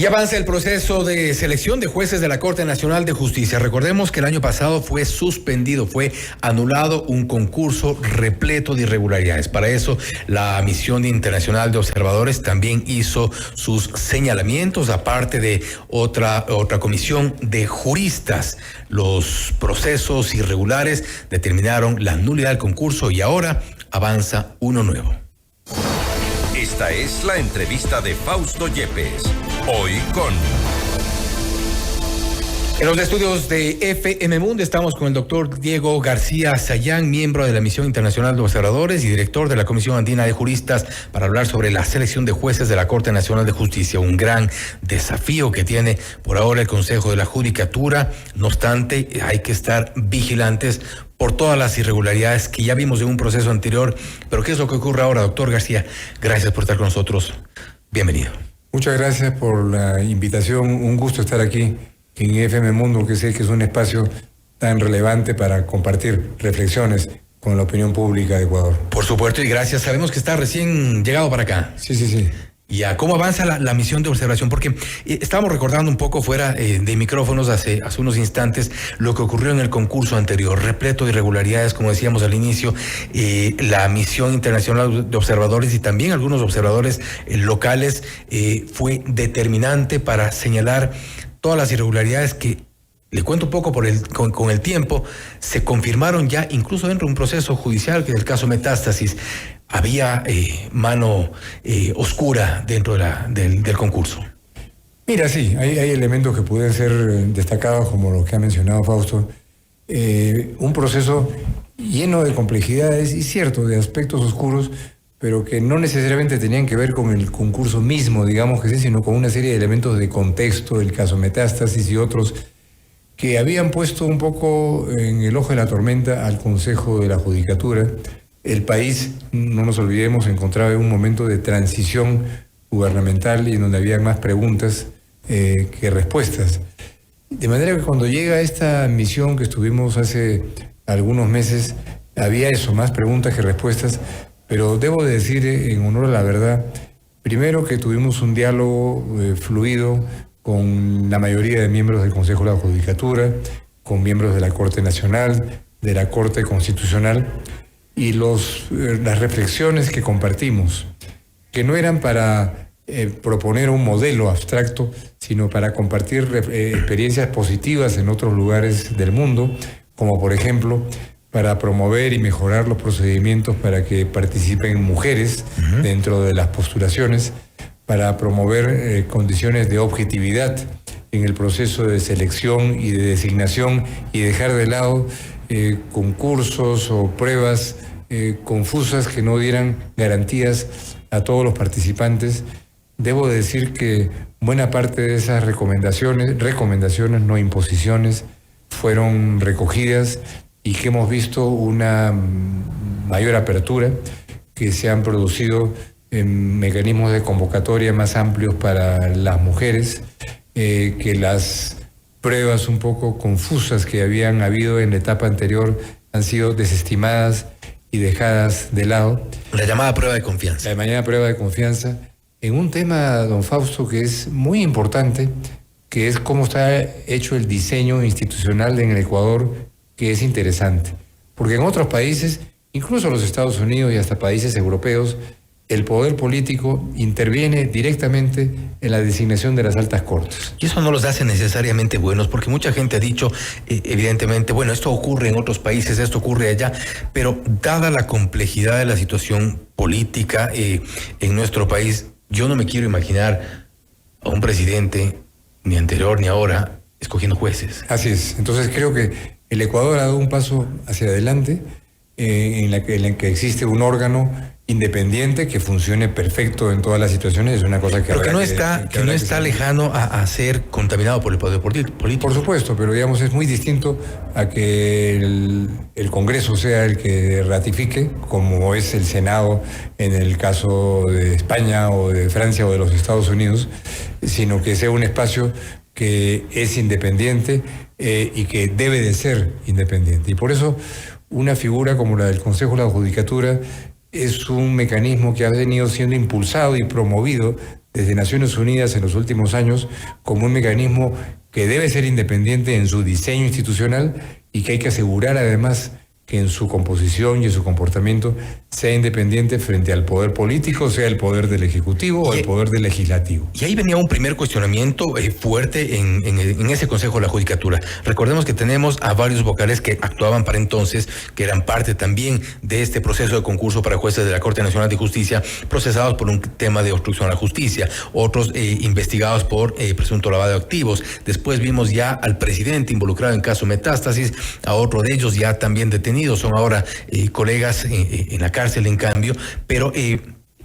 Y avanza el proceso de selección de jueces de la Corte Nacional de Justicia. Recordemos que el año pasado fue suspendido, fue anulado un concurso repleto de irregularidades. Para eso, la Misión Internacional de Observadores también hizo sus señalamientos, aparte de otra comisión de juristas. Los procesos irregulares determinaron la nulidad del concurso y ahora avanza uno nuevo. Esta es la entrevista de Fausto Yepes. Hoy con... En los estudios de FM Mundo estamos con el doctor Diego García Sayán, miembro de la Misión Internacional de Observadores y director de la Comisión Andina de Juristas, para hablar sobre la selección de jueces de la Corte Nacional de Justicia, un gran desafío que tiene por ahora el Consejo de la Judicatura. No obstante, hay que estar vigilantes por todas las irregularidades que ya vimos en un proceso anterior. Pero ¿qué es lo que ocurre ahora, doctor García? Gracias por estar con nosotros. Bienvenido. Muchas gracias por la invitación. Un gusto estar aquí en FM Mundo, que sé que es un espacio tan relevante para compartir reflexiones con la opinión pública de Ecuador. Por supuesto, y gracias. Sabemos que está recién llegado para acá. Sí. ¿Y cómo avanza la misión de observación? Porque estábamos recordando un poco fuera de micrófonos hace unos instantes lo que ocurrió en el concurso anterior, repleto de irregularidades, como decíamos al inicio. La Misión Internacional de Observadores y también algunos observadores locales fue determinante para señalar todas las irregularidades que, le cuento un poco con el tiempo, se confirmaron ya incluso dentro de un proceso judicial, que es el caso Metástasis. Había mano oscura dentro del concurso. Mira, sí, hay elementos que pueden ser destacados, como lo que ha mencionado Fausto. Un proceso lleno de complejidades y cierto, de aspectos oscuros, pero que no necesariamente tenían que ver con el concurso mismo, digamos que sí, sino con una serie de elementos de contexto, el caso Metástasis y otros, que habían puesto un poco en el ojo de la tormenta al Consejo de la Judicatura. El país, no nos olvidemos, se encontraba en un momento de transición gubernamental y en donde había más preguntas que respuestas. De manera que cuando llega esta misión que estuvimos hace algunos meses, había eso, más preguntas que respuestas, pero debo de decir, en honor a la verdad, primero que tuvimos un diálogo fluido con la mayoría de miembros del Consejo de la Judicatura, con miembros de la Corte Nacional, de la Corte Constitucional, y las reflexiones que compartimos, que no eran para proponer un modelo abstracto, sino para compartir experiencias positivas en otros lugares del mundo, como por ejemplo para promover y mejorar los procedimientos para que participen mujeres dentro de las postulaciones, para promover condiciones de objetividad en el proceso de selección y de designación y dejar de lado concursos o pruebas confusas que no dieran garantías a todos los participantes. Debo decir que buena parte de esas recomendaciones, no imposiciones, fueron recogidas y que hemos visto una mayor apertura, que se han producido mecanismos de convocatoria más amplios para las mujeres, que las pruebas un poco confusas que habían habido en la etapa anterior han sido desestimadas y dejadas de lado. La llamada prueba de confianza. La llamada prueba de confianza en un tema, don Fausto, que es muy importante, que es cómo está hecho el diseño institucional en el Ecuador, que es interesante. Porque en otros países, incluso los Estados Unidos y hasta países europeos, el poder político interviene directamente en la designación de las altas cortes. Y eso no los hace necesariamente buenos, porque mucha gente ha dicho, evidentemente, bueno, esto ocurre en otros países, esto ocurre allá, pero dada la complejidad de la situación política en nuestro país, yo no me quiero imaginar a un presidente, ni anterior ni ahora, escogiendo jueces. Así es. Entonces creo que el Ecuador ha dado un paso hacia adelante en la que existe un órgano independiente que funcione perfecto en todas las situaciones. Es una cosa que... Pero que no está lejano a ser contaminado por el poder político. Por supuesto, pero digamos es muy distinto a que el Congreso sea el que ratifique, como es el Senado en el caso de España o de Francia o de los Estados Unidos, sino que sea un espacio que es independiente y que debe de ser independiente. Y por eso una figura como la del Consejo de la Judicatura es un mecanismo que ha venido siendo impulsado y promovido desde Naciones Unidas en los últimos años como un mecanismo que debe ser independiente en su diseño institucional y que hay que asegurar además que en su composición y en su comportamiento sea independiente frente al poder político, sea el poder del Ejecutivo o el poder del Legislativo. Y ahí venía un primer cuestionamiento fuerte en ese Consejo de la Judicatura. Recordemos que tenemos a varios vocales que actuaban para entonces, que eran parte también de este proceso de concurso para jueces de la Corte Nacional de Justicia, procesados por un tema de obstrucción a la justicia, otros investigados por presunto lavado de activos. Después vimos ya al presidente involucrado en caso Metástasis, a otro de ellos ya también detenido. Son ahora colegas en la cárcel, en cambio, pero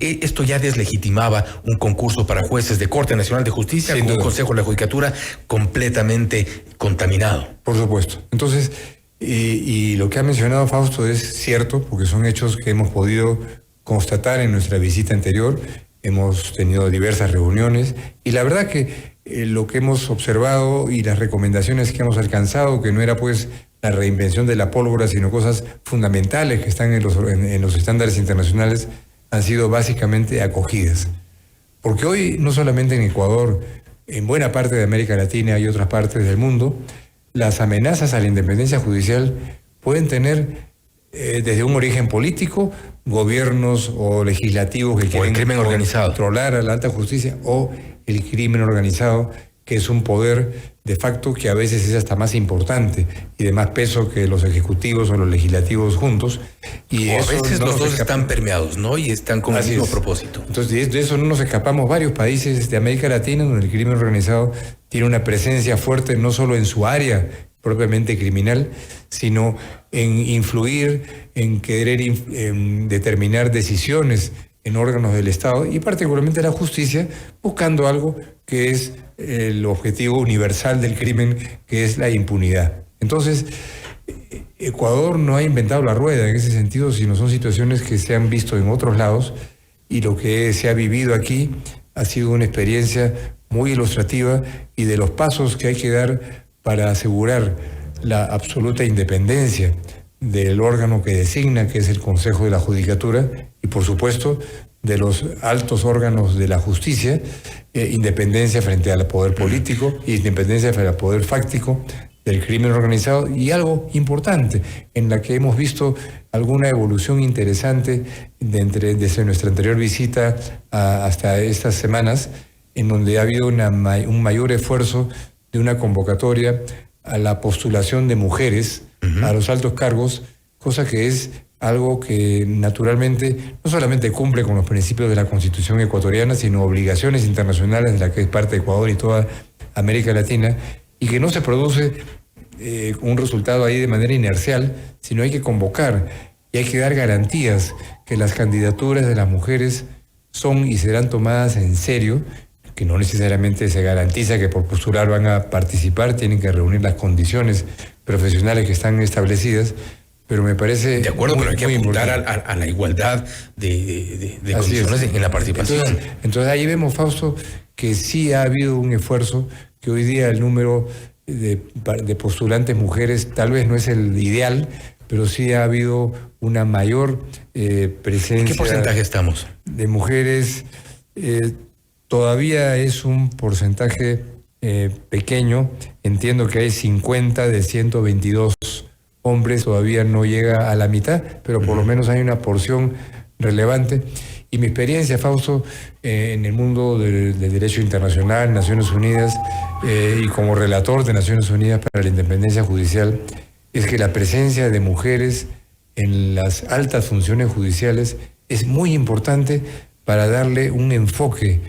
esto ya deslegitimaba un concurso para jueces de Corte Nacional de Justicia con un Consejo de la Judicatura completamente contaminado. Por supuesto. Entonces, y lo que ha mencionado Fausto es cierto, porque son hechos que hemos podido constatar en nuestra visita anterior. Hemos tenido diversas reuniones y la verdad que lo que hemos observado y las recomendaciones que hemos alcanzado, que no era pues la reinvención de la pólvora, sino cosas fundamentales que están en los estándares internacionales, han sido básicamente acogidas. Porque hoy, no solamente en Ecuador, en buena parte de América Latina y otras partes del mundo, las amenazas a la independencia judicial pueden tener desde un origen político, gobiernos o legislativos que quieren crimen organizado, controlar a la alta justicia, o el crimen organizado, que es un poder de facto que a veces es hasta más importante y de más peso que los ejecutivos o los legislativos juntos. Y a veces los dos están permeados, ¿no? Y están con el mismo propósito. Entonces, de eso no nos escapamos. Varios países de América Latina donde el crimen organizado tiene una presencia fuerte, no solo en su área propiamente criminal, sino en influir, en querer determinar decisiones en órganos del Estado y particularmente la justicia, buscando algo que es el objetivo universal del crimen, que es la impunidad. Entonces, Ecuador no ha inventado la rueda en ese sentido, sino son situaciones que se han visto en otros lados, y lo que se ha vivido aquí ha sido una experiencia muy ilustrativa y de los pasos que hay que dar para asegurar la absoluta independencia del órgano que designa, que es el Consejo de la Judicatura, y por supuesto de los altos órganos de la justicia, independencia frente al poder político, independencia frente al poder fáctico del crimen organizado, y algo importante en la que hemos visto alguna evolución interesante desde nuestra anterior visita hasta estas semanas, en donde ha habido un mayor esfuerzo de una convocatoria a la postulación de mujeres a los altos cargos, cosa que es algo que naturalmente no solamente cumple con los principios de la Constitución ecuatoriana, sino obligaciones internacionales de la que es parte de Ecuador y toda América Latina, y que no se produce un resultado ahí de manera inercial, sino hay que convocar y hay que dar garantías que las candidaturas de las mujeres son y serán tomadas en serio, que no necesariamente se garantiza que por postular van a participar, tienen que reunir las condiciones profesionales que están establecidas, pero me parece de acuerdo, pero hay que apuntar a la igualdad de condiciones en la participación. Entonces ahí vemos, Fausto, que sí ha habido un esfuerzo, que hoy día el número de postulantes mujeres tal vez no es el ideal, pero sí ha habido una mayor presencia. ¿En qué porcentaje estamos? De mujeres. Todavía es un porcentaje pequeño. Entiendo que hay 50 de 122 hombres, todavía no llega a la mitad, pero por lo menos hay una porción relevante. Y mi experiencia, Fausto, en el mundo del derecho internacional, Naciones Unidas, y como relator de Naciones Unidas para la Independencia Judicial, es que la presencia de mujeres en las altas funciones judiciales es muy importante para darle un enfoque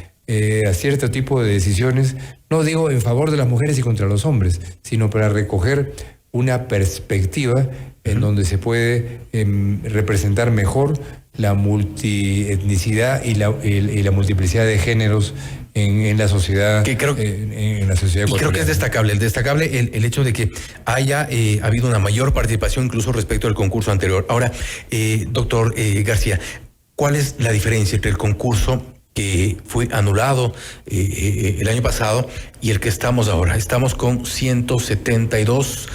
a cierto tipo de decisiones, no digo en favor de las mujeres y contra los hombres, sino para recoger una perspectiva en donde se puede representar mejor la multietnicidad y la multiplicidad de géneros en la sociedad, en la sociedad. Y creo que es destacable el hecho de que haya habido una mayor participación incluso respecto al concurso anterior. Ahora, doctor García, ¿cuál es la diferencia entre el concurso que fue anulado el año pasado y el que estamos ahora. Estamos con 172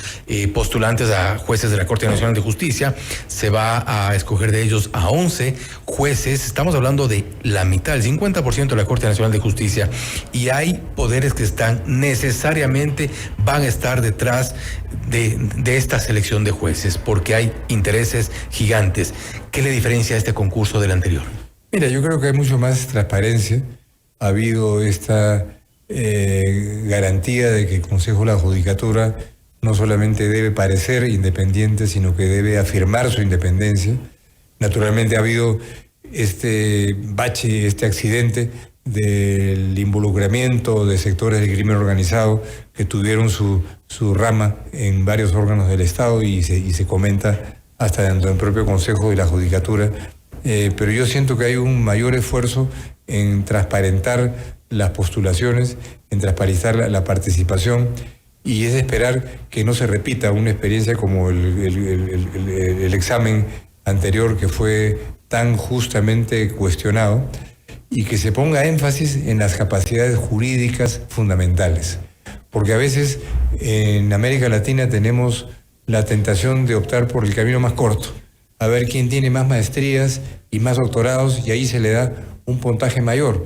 postulantes a jueces de la Corte Nacional de Justicia. Se va a escoger de ellos a 11 jueces. Estamos hablando de la mitad, el 50% de la Corte Nacional de Justicia. Y hay poderes que necesariamente van a estar detrás de esta selección de jueces, porque hay intereses gigantes. ¿Qué le diferencia a este concurso del anterior? Mira, yo creo que hay mucho más transparencia. Ha habido esta garantía de que el Consejo de la Judicatura no solamente debe parecer independiente, sino que debe afirmar su independencia. Naturalmente ha habido este bache, este accidente del involucramiento de sectores del crimen organizado que tuvieron su rama en varios órganos del Estado y se comenta hasta dentro del propio Consejo de la Judicatura. Pero yo siento que hay un mayor esfuerzo en transparentar las postulaciones, en transparentar la participación, y es de esperar que no se repita una experiencia como el examen anterior, que fue tan justamente cuestionado, y que se ponga énfasis en las capacidades jurídicas fundamentales. Porque a veces en América Latina tenemos la tentación de optar por el camino más corto, a ver quién tiene más maestrías y más doctorados, y ahí se le da un puntaje mayor.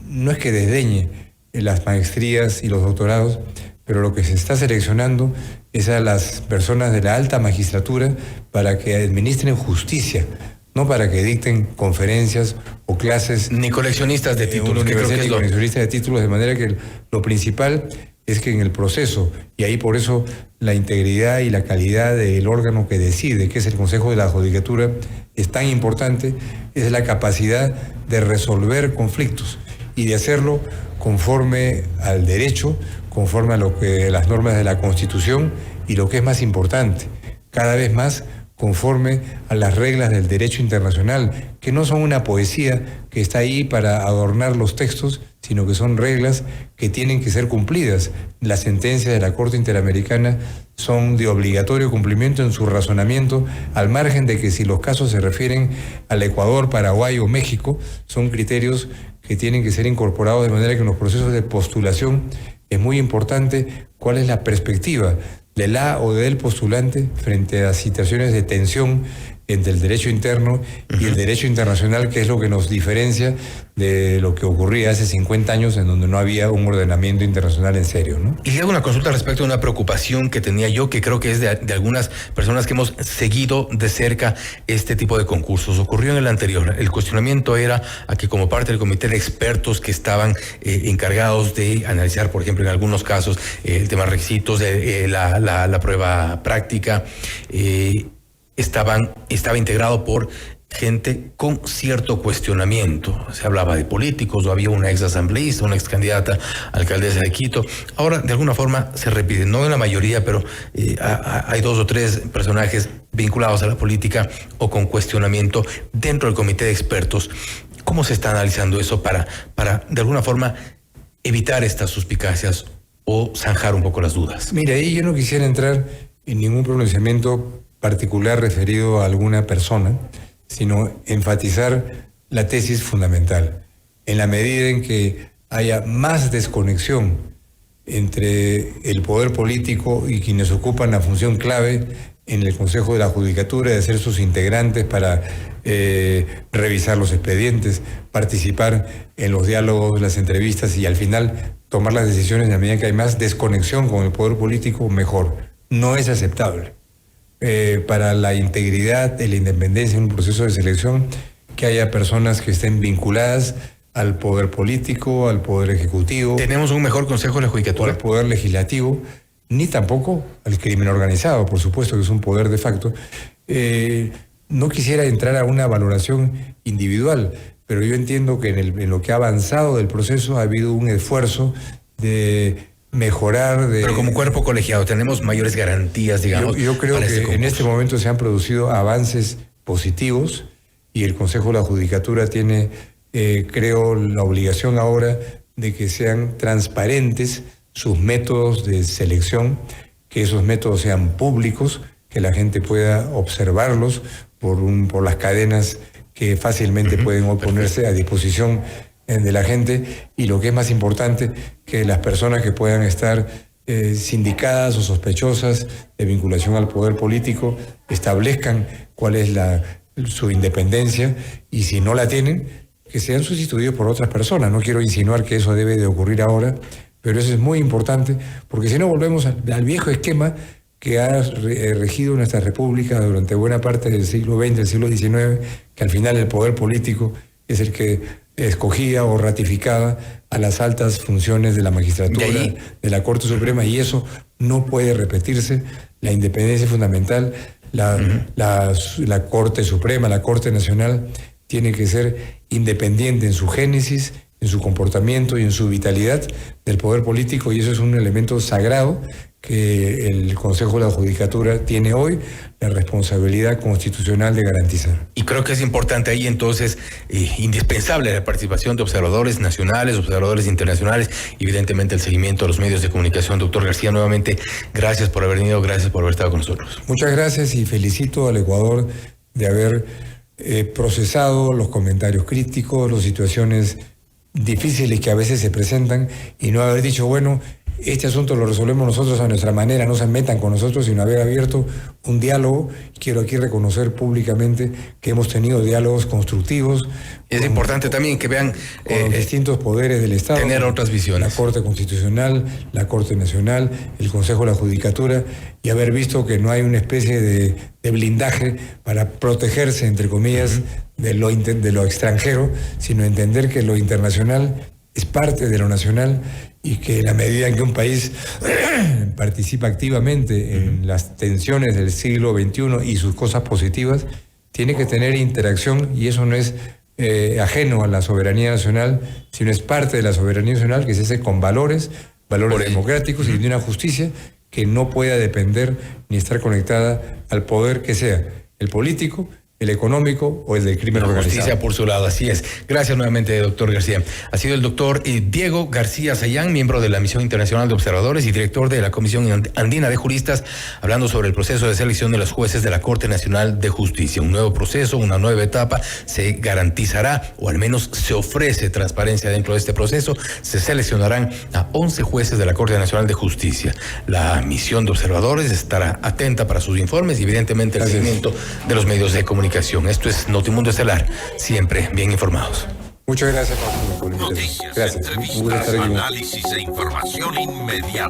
No es que desdeñe las maestrías y los doctorados, pero lo que se está seleccionando es a las personas de la alta magistratura para que administren justicia, no para que dicten conferencias o clases. Ni coleccionistas de títulos. Ni coleccionistas de títulos, de manera que lo principal es que en el proceso, y ahí por eso la integridad y la calidad del órgano que decide, que es el Consejo de la Judicatura, es tan importante, es la capacidad de resolver conflictos y de hacerlo conforme al derecho, conforme a las normas de la Constitución, y lo que es más importante, cada vez más conforme a las reglas del derecho internacional, que no son una poesía que está ahí para adornar los textos, sino que son reglas que tienen que ser cumplidas. Las sentencias de la Corte Interamericana son de obligatorio cumplimiento en su razonamiento, al margen de que si los casos se refieren al Ecuador, Paraguay o México, son criterios que tienen que ser incorporados, de manera que en los procesos de postulación es muy importante cuál es la perspectiva de la o del postulante frente a situaciones de tensión entre el derecho interno y el derecho internacional, que es lo que nos diferencia de lo que ocurría hace 50 años, en donde no había un ordenamiento internacional en serio, ¿no? Y le hago una consulta respecto a una preocupación que tenía yo, que creo que es de algunas personas que hemos seguido de cerca este tipo de concursos. Ocurrió en el anterior. El cuestionamiento era a que, como parte del comité de expertos que estaban encargados de analizar, por ejemplo, en algunos casos, el tema de requisitos, la prueba práctica, estaba integrado por gente con cierto cuestionamiento. Se hablaba de políticos, o había una ex asambleísta, una ex candidata a alcaldesa de Quito. Ahora, de alguna forma, se repite, no en la mayoría, pero hay 2 o 3 personajes vinculados a la política o con cuestionamiento dentro del comité de expertos. ¿Cómo se está analizando eso para de alguna forma, evitar estas suspicacias o zanjar un poco las dudas? Mira, ahí yo no quisiera entrar en ningún pronunciamiento particular referido a alguna persona, sino enfatizar la tesis fundamental. En la medida en que haya más desconexión entre el poder político y quienes ocupan la función clave en el Consejo de la Judicatura, de ser sus integrantes para revisar los expedientes, participar en los diálogos, las entrevistas y al final tomar las decisiones, en la medida que hay más desconexión con el poder político, mejor. No es aceptable. Para la integridad y la independencia en un proceso de selección, que haya personas que estén vinculadas al poder político, al poder ejecutivo. ¿Tenemos un mejor Consejo de la Judicatura? Al poder legislativo, ni tampoco al crimen organizado, por supuesto que es un poder de facto. No quisiera entrar a una valoración individual, pero yo entiendo que en lo que ha avanzado del proceso ha habido un esfuerzo de mejorar. Pero como cuerpo colegiado, ¿tenemos mayores garantías, digamos? Yo creo que en este momento se han producido avances positivos y el Consejo de la Judicatura tiene, creo, la obligación ahora de que sean transparentes sus métodos de selección, que esos métodos sean públicos, que la gente pueda observarlos por las cadenas que fácilmente pueden ponerse a disposición de la gente, y lo que es más importante, que las personas que puedan estar sindicadas o sospechosas de vinculación al poder político establezcan cuál es su independencia, y si no la tienen, que sean sustituidos por otras personas. No quiero insinuar que eso debe de ocurrir ahora, pero eso es muy importante, porque si no volvemos al viejo esquema que ha regido nuestra república durante buena parte del siglo XX, del siglo XIX, que al final el poder político es el que escogía o ratificaba a las altas funciones de la magistratura, de la Corte Suprema, y eso no puede repetirse. La independencia es fundamental. La Corte Suprema, la Corte Nacional, tiene que ser independiente en su génesis, en su comportamiento y en su vitalidad del poder político, y eso es un elemento sagrado que el Consejo de la Judicatura tiene hoy la responsabilidad constitucional de garantizar. Y creo que es importante ahí entonces, indispensable la participación de observadores nacionales, observadores internacionales, y evidentemente el seguimiento de los medios de comunicación. Doctor García, nuevamente, gracias por haber venido, gracias por haber estado con nosotros. Muchas gracias, y felicito al Ecuador de haber procesado los comentarios críticos, las situaciones difíciles que a veces se presentan, y no haber dicho, bueno, este asunto lo resolvemos nosotros a nuestra manera, no se metan con nosotros, sino haber abierto un diálogo. Quiero aquí reconocer públicamente que hemos tenido diálogos constructivos. Es importante también que vean con los distintos poderes del Estado. Tener otras visiones. La Corte Constitucional, la Corte Nacional, el Consejo de la Judicatura, y haber visto que no hay una especie de blindaje para protegerse, entre comillas, de lo extranjero, sino entender que lo internacional es parte de lo nacional, y que en la medida en que un país participa activamente en las tensiones del siglo XXI y sus cosas positivas, tiene que tener interacción, y eso no es ajeno a la soberanía nacional, sino es parte de la soberanía nacional, que se hace con valores democráticos y de una justicia que no pueda depender ni estar conectada al poder que sea, el político, el económico o el del crimen organizado. Justicia por su lado, así es. Gracias nuevamente, doctor García. Ha sido el doctor Diego García Sayán, miembro de la Misión Internacional de Observadores y director de la Comisión Andina de Juristas, hablando sobre el proceso de selección de los jueces de la Corte Nacional de Justicia. Un nuevo proceso, una nueva etapa. Se garantizará, o al menos se ofrece transparencia dentro de este proceso. Se seleccionarán a 11 jueces de la Corte Nacional de Justicia. La misión de observadores estará atenta para sus informes y evidentemente el seguimiento de los medios de comunicación. Esto es Notimundo Estelar, siempre bien informados. Muchas gracias por la invitación. Noticias, Gracias. entrevistas, análisis e información inmediata.